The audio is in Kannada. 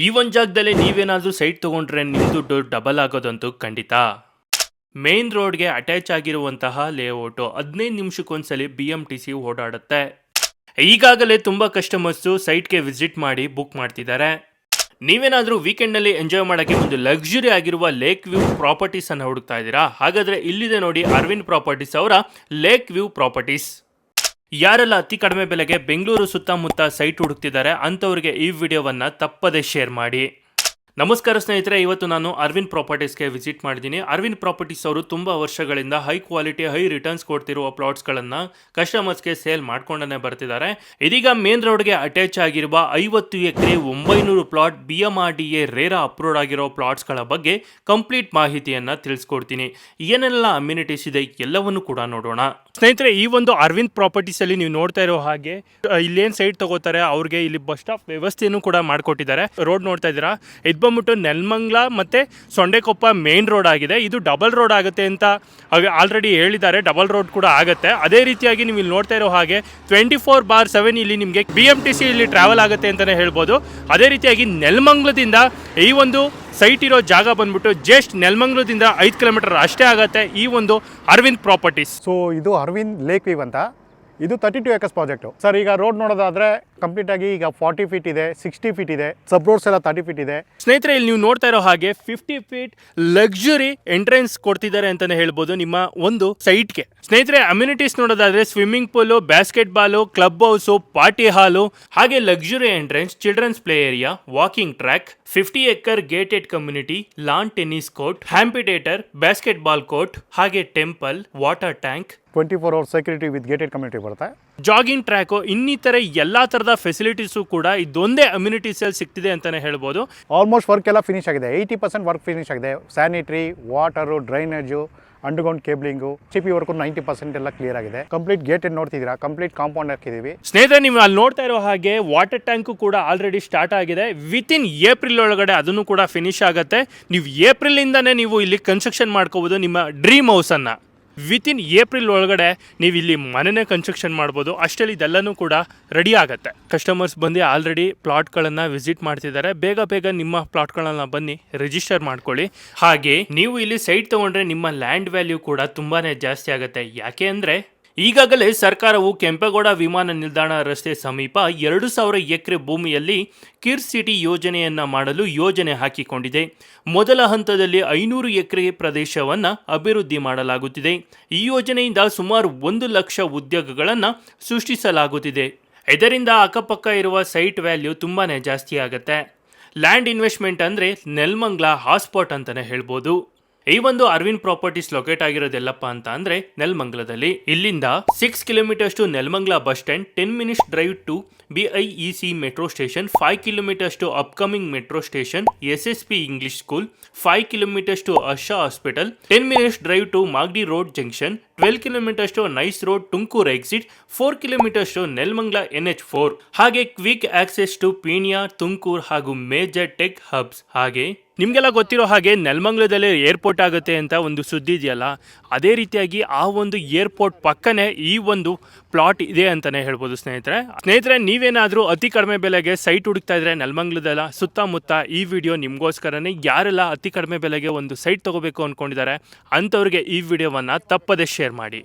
ಈ ಒಂದು ಜಾಗದಲ್ಲಿ ನೀವೇನಾದರೂ ಸೈಟ್ ತೊಗೊಂಡ್ರೆ ನಿಮ್ಮ ದುಡ್ಡು ಡಬಲ್ ಆಗೋದಂತೂ ಖಂಡಿತ. ಮೇನ್ ರೋಡ್ಗೆ ಅಟ್ಯಾಚ್ ಆಗಿರುವಂತಹ ಲೇಔಟು 15 ನಿಮಿಷಕ್ಕೊಂದ್ಸಲಿ BMTC ಓಡಾಡುತ್ತೆ. ಈಗಾಗಲೇ ತುಂಬ ಕಸ್ಟಮರ್ಸು ಸೈಟ್ಗೆ ವಿಸಿಟ್ ಮಾಡಿ ಬುಕ್ ಮಾಡ್ತಿದ್ದಾರೆ. ನೀವೇನಾದರೂ ವೀಕೆಂಡ್ನಲ್ಲಿ ಎಂಜಾಯ್ ಮಾಡೋಕ್ಕೆ ಒಂದು ಲಕ್ಸುರಿ ಆಗಿರುವ ಲೇಕ್ ವ್ಯೂ ಪ್ರಾಪರ್ಟೀಸ್ ಅನ್ನು ಹುಡುಕ್ತಾ ಇದ್ದೀರಾ? ಹಾಗಾದರೆ ಇಲ್ಲಿದೆ ನೋಡಿ ಅರವಿಂದ್ ಪ್ರಾಪರ್ಟೀಸ್ ಅವರ ಲೇಕ್ ವ್ಯೂ ಪ್ರಾಪರ್ಟೀಸ್. ಯಾರೆಲ್ಲ ಅತಿ ಕಡಿಮೆ ಬೆಲೆಗೆ ಬೆಂಗಳೂರು ಸುತ್ತಮುತ್ತ ಸೈಟ್ ಹುಡುಕ್ತಿದ್ದಾರೆ ಅಂಥವ್ರಿಗೆ ಈ ವಿಡಿಯೋವನ್ನು ತಪ್ಪದೇ ಶೇರ್ ಮಾಡಿ. ನಮಸ್ಕಾರ ಸ್ನೇಹಿತರೆ, ಇವತ್ತು ನಾನು ಅರವಿಂದ್ ಪ್ರಾಪರ್ಟೀಸ್ಗೆ ವಿಸಿಟ್ ಮಾಡಿದ್ದೀನಿ. ಅರವಿಂದ್ ಪ್ರಾಪರ್ಟೀಸ್ ಅವರು ತುಂಬ ವರ್ಷಗಳಿಂದ ಹೈ ಕ್ವಾಲಿಟಿ ಹೈ ರಿಟರ್ನ್ಸ್ ಕೊಡ್ತಿರುವ ಪ್ಲಾಟ್ಸ್ಗಳನ್ನು ಕಸ್ಟಮರ್ಸ್ಗೆ ಸೇಲ್ ಮಾಡ್ಕೊಂಡೇ ಬರ್ತಿದ್ದಾರೆ. ಇದೀಗ ಮೇನ್ ರೋಡ್ಗೆ ಅಟ್ಯಾಚ್ ಆಗಿರುವ 50 acre 900 plot BMRDA RERA approved ಆಗಿರೋ ಪ್ಲಾಟ್ಸ್ಗಳ ಬಗ್ಗೆ ಕಂಪ್ಲೀಟ್ ಮಾಹಿತಿಯನ್ನು ತಿಳಿಸ್ಕೊಡ್ತೀನಿ. ಏನೆಲ್ಲ ಅಮ್ಯುನಿಟೀಸ್ ಇದೆ ಎಲ್ಲವನ್ನು ಕೂಡ ನೋಡೋಣ. ಸ್ನೇಹಿತರೆ, ಈ ಒಂದು ಅರವಿಂದ್ ಪ್ರಾಪರ್ಟೀಸ್ ಅಲ್ಲಿ ನೀವು ನೋಡ್ತಾ ಇರೋ ಹಾಗೆ ಇಲ್ಲೇನು ಸೈಟ್ ತಗೋತಾರೆ ಅವ್ರಿಗೆ ಇಲ್ಲಿ ಬಸ್ ಸ್ಟಾಪ್ ವ್ಯವಸ್ಥೆಯನ್ನು ಕೂಡ ಮಾಡಿಕೊಟ್ಟಿದ್ದಾರೆ. ರೋಡ್ ನೋಡ್ತಾ ಇದ್ದೀರಾ, ಇದು ಬಂದ್ಬಿಟ್ಟು ನೆಲಮಂಗಲ ಮತ್ತು ಸೊಂಡೆಕೊಪ್ಪ ಮೇನ್ ರೋಡ್ ಆಗಿದೆ. ಇದು ಡಬಲ್ ರೋಡ್ ಆಗುತ್ತೆ ಅಂತ ಆಲ್ರೆಡಿ ಹೇಳಿದ್ದಾರೆ. ಡಬಲ್ ರೋಡ್ ಕೂಡ ಆಗುತ್ತೆ. ಅದೇ ರೀತಿಯಾಗಿ ನೀವು ಇಲ್ಲಿ ನೋಡ್ತಾ ಇರೋ ಹಾಗೆ 24/7 ಇಲ್ಲಿ ನಿಮಗೆ BMTC ಇಲ್ಲಿ ಟ್ರಾವೆಲ್ ಆಗುತ್ತೆ ಅಂತಲೇ ಹೇಳ್ಬೋದು. ಅದೇ ರೀತಿಯಾಗಿ ನೆಲಮಂಗಲದಿಂದ ಈ ಒಂದು ಸೈಟ್ ಇರೋ ಜಾಗ ಬಂದ್ಬಿಟ್ಟು ಜಸ್ಟ್ ನೆಲಮಂಗಲದಿಂದ 5 ಕಿಲೋಮೀಟರ್ ಅಷ್ಟೇ ಆಗುತ್ತೆ ಈ ಒಂದು ಅರವಿಂದ್ ಪ್ರಾಪರ್ಟೀಸ್. ಸೊ ಇದು ಅರವಿಂದ್ ಲೇಕ್ ವ್ಯೂ ಅಂತ. ಇದು 32 acres ಪ್ರಾಜೆಕ್ಟು ಸರ್. ಈಗ ರೋಡ್ ನೋಡೋದಾದ್ರೆ ಕಂಪ್ಲೀಟ್ ಆಗಿ ಈಗ 40 ಫೀಟ್ ಇದೆ, 60 ಫೀಟ್ ಇದೆ, ಸಬ್ ರೋಡ್ಸ್ ಎಲ್ಲ 30 ಫೀಟ್ ಇದೆ. ಸ್ನೇಹಿತರೆ, ಇಲ್ಲಿ ನೀವು ನೋಡ್ತಾ ಇರೋ ಹಾಗೆ 50 ಫೀಟ್ ಲಕ್ಸುರಿ ಎಂಟ್ರೆನ್ಸ್ ಕೊಡ್ತಿದ್ದಾರೆ ಅಂತಾನೆ ಹೇಳ್ಬೋದು ನಿಮ್ಮ ಒಂದು ಸೈಟ್ಗೆ. ಸ್ನೇಹಿತರೆ, ಅಮ್ಯುನಿಟೀಸ್ ನೋಡೋದಾದ್ರೆ swimming pool, basketball, club house, party hall, ಹಾಗೆ luxury entrance, children's play area, walking track, 50 acre gated community, lawn tennis court, amphitheatre, basketball court, ಹಾಗೆ temple, water tank, 24 hours security with gated community ಬರುತ್ತೆ, ಜಾಗಿಂಗ್ ಟ್ರ್ಯಾಕು, ಇನ್ನಿತರ ಎಲ್ಲ ಥರದ ಫೆಸಿಲಿಟೀಸು ಕೂಡ ಇದೊಂದೇ ಅಮ್ಯುನಿಟೀಸಲ್ಲಿ ಸಿಗ್ತಿದೆ ಅಂತಲೇ ಹೇಳ್ಬೋದು. ಆಲ್ಮೋಸ್ಟ್ ವರ್ಕ್ ಎಲ್ಲ ಫಿನಿಶ್ ಆಗಿದೆ. 80% ವರ್ಕ್ ಫಿನಿಶ್ ಆಗಿದೆ. Sanitary, water, drainage, underground cabling, CP work 90% ಎಲ್ಲ ಕ್ಲಿಯರ್ ಆಗಿದೆ. ಕಂಪ್ಲೀಟ್ ಗೇಟೆಡ್ ನೋಡ್ತಿದ್ದೀರಾ, ಕಂಪ್ಲೀಟ್ ಕಾಂಪೌಂಡ್ ಹಾಕಿದ್ದೀವಿ. ಸ್ನೇಹಿತರೆ, ನೀವು ಅಲ್ಲಿ ನೋಡ್ತಾ ಇರೋ ಹಾಗೆ ವಾಟರ್ ಟ್ಯಾಂಕು ಕೂಡ ಆಲ್ರೆಡಿ ಸ್ಟಾರ್ಟ್ ಆಗಿದೆ. ವಿತಿನ್ ಏಪ್ರಿಲ್ ಒಳಗಡೆ ಅದನ್ನು ಕೂಡ ಫಿನಿಶ್ ಆಗುತ್ತೆ. ನೀವು ಏಪ್ರಿಲಿಂದನೇ ನೀವು ಇಲ್ಲಿ ಕನ್ಸ್ಟ್ರಕ್ಷನ್ ಮಾಡ್ಕೋಬೋದು ನಿಮ್ಮ ಡ್ರೀಮ್ ಹೌಸನ್ನು. ವಿತಿನ್ ಏಪ್ರಿಲ್ ಒಳಗಡೆ ನೀವು ಇಲ್ಲಿ ಮನೆನೇ ಕನ್ಸ್ಟ್ರಕ್ಷನ್ ಮಾಡ್ಬೋದು. ಅಷ್ಟರಲ್ಲಿ ಇದೆಲ್ಲನೂ ಕೂಡ ರೆಡಿ ಆಗುತ್ತೆ. ಕಸ್ಟಮರ್ಸ್ ಬಂದು ಆಲ್ರೆಡಿ ಪ್ಲಾಟ್ಗಳನ್ನು ವಿಸಿಟ್ ಮಾಡ್ತಿದ್ದಾರೆ. ಬೇಗ ನಿಮ್ಮ ಪ್ಲಾಟ್ಗಳನ್ನು ಬನ್ನಿ ರಿಜಿಸ್ಟರ್ ಮಾಡ್ಕೊಳ್ಳಿ. ಹಾಗೆ ನೀವು ಇಲ್ಲಿ ಸೈಟ್ ತೊಗೊಂಡ್ರೆ ನಿಮ್ಮ ಲ್ಯಾಂಡ್ ವ್ಯಾಲ್ಯೂ ಕೂಡ ತುಂಬಾ ಜಾಸ್ತಿ ಆಗುತ್ತೆ. ಯಾಕೆ ಅಂದರೆ ಈಗಾಗಲೇ ಸರ್ಕಾರವು ಕೆಂಪೇಗೌಡ ವಿಮಾನ ನಿಲ್ದಾಣ ರಸ್ತೆ ಸಮೀಪ 2000 ಎಕರೆ ಭೂಮಿಯಲ್ಲಿ ಕಿರ್ ಸಿಟಿ ಯೋಜನೆಯನ್ನು ಮಾಡಲು ಯೋಜನೆ ಹಾಕಿಕೊಂಡಿದೆ. ಮೊದಲ ಹಂತದಲ್ಲಿ 500 ಎಕರೆ ಪ್ರದೇಶವನ್ನು ಅಭಿವೃದ್ಧಿ ಮಾಡಲಾಗುತ್ತಿದೆ. ಈ ಯೋಜನೆಯಿಂದ ಸುಮಾರು 1 ಲಕ್ಷ ಉದ್ಯೋಗಗಳನ್ನು ಸೃಷ್ಟಿಸಲಾಗುತ್ತಿದೆ. ಇದರಿಂದ ಅಕ್ಕಪಕ್ಕ ಇರುವ ಸೈಟ್ ವ್ಯಾಲ್ಯೂ ತುಂಬಾ ಜಾಸ್ತಿ ಆಗುತ್ತೆ. ಲ್ಯಾಂಡ್ ಇನ್ವೆಸ್ಟ್ಮೆಂಟ್ ಅಂದರೆ ನೆಲಮಂಗಲ ಹಾಟ್ಸ್ಪಾಟ್ ಅಂತಲೇ ಹೇಳ್ಬೋದು. ಈ ಒಂದು ಅರವಿಂದ್ ಪ್ರಾಪರ್ಟೀಸ್ ಲೊಕೇಟ್ ಆಗಿರೋದೆಲ್ಲಪ್ಪ ಅಂತ ಅಂದರೆ ನೆಲಮಂಗಲದಲ್ಲಿ. ಇಲ್ಲಿಂದ 6 kilometres to Nelamangala bus stand, 10 minutes drive to BIEC metro station, 5 kilometers to upcoming metro station, SSP English school, 5 kilometers to Asha hospital, 10 minutes drive to Magadi road junction, 12 kilometers to nice road Tumakuru exit, 4 kilometers to Nelamangala NH4, ಹಾಗೆ quick access to Peenya, Tumakuru ಹಾಗೂ ಮೇಜರ್ ಟೆಕ್ ಹಬ್ಸ್. ಹಾಗೆ ನಿಮಗೆಲ್ಲ ಗೊತ್ತಿರೋ ಹಾಗೆ ನೆಲಮಂಗಲದಲ್ಲೇ ಏರ್ಪೋರ್ಟ್ ಆಗುತ್ತೆ ಅಂತ ಒಂದು ಸುದ್ದಿ ಇದೆಯಲ್ಲ, ಅದೇ ರೀತಿಯಾಗಿ ಆ ಒಂದು ಏರ್ಪೋರ್ಟ್ ಪಕ್ಕನೇ ಈ ಒಂದು ಪ್ಲಾಟ್ ಇದೆ ಅಂತಲೇ ಹೇಳ್ಬೋದು. ಸ್ನೇಹಿತರೆ, ನೀವೇನಾದರೂ ಅತಿ ಕಡಿಮೆ ಬೆಲೆಗೆ ಸೈಟ್ ಹುಡುಕ್ತಾ ಇದ್ರೆ ನೆಲಮಂಗಲದಲ್ಲ ಸುತ್ತಮುತ್ತ ಈ ವಿಡಿಯೋ ನಿಮಗೋಸ್ಕರನೇ. ಯಾರೆಲ್ಲ ಅತಿ ಕಡಿಮೆ ಬೆಲೆಗೆ ಒಂದು ಸೈಟ್ ತೊಗೋಬೇಕು ಅಂದ್ಕೊಂಡಿದ್ದಾರೆ ಅಂಥವ್ರಿಗೆ ಈ ವಿಡಿಯೋವನ್ನು ತಪ್ಪದೇ ಶೇರ್ ಮಾಡಿ.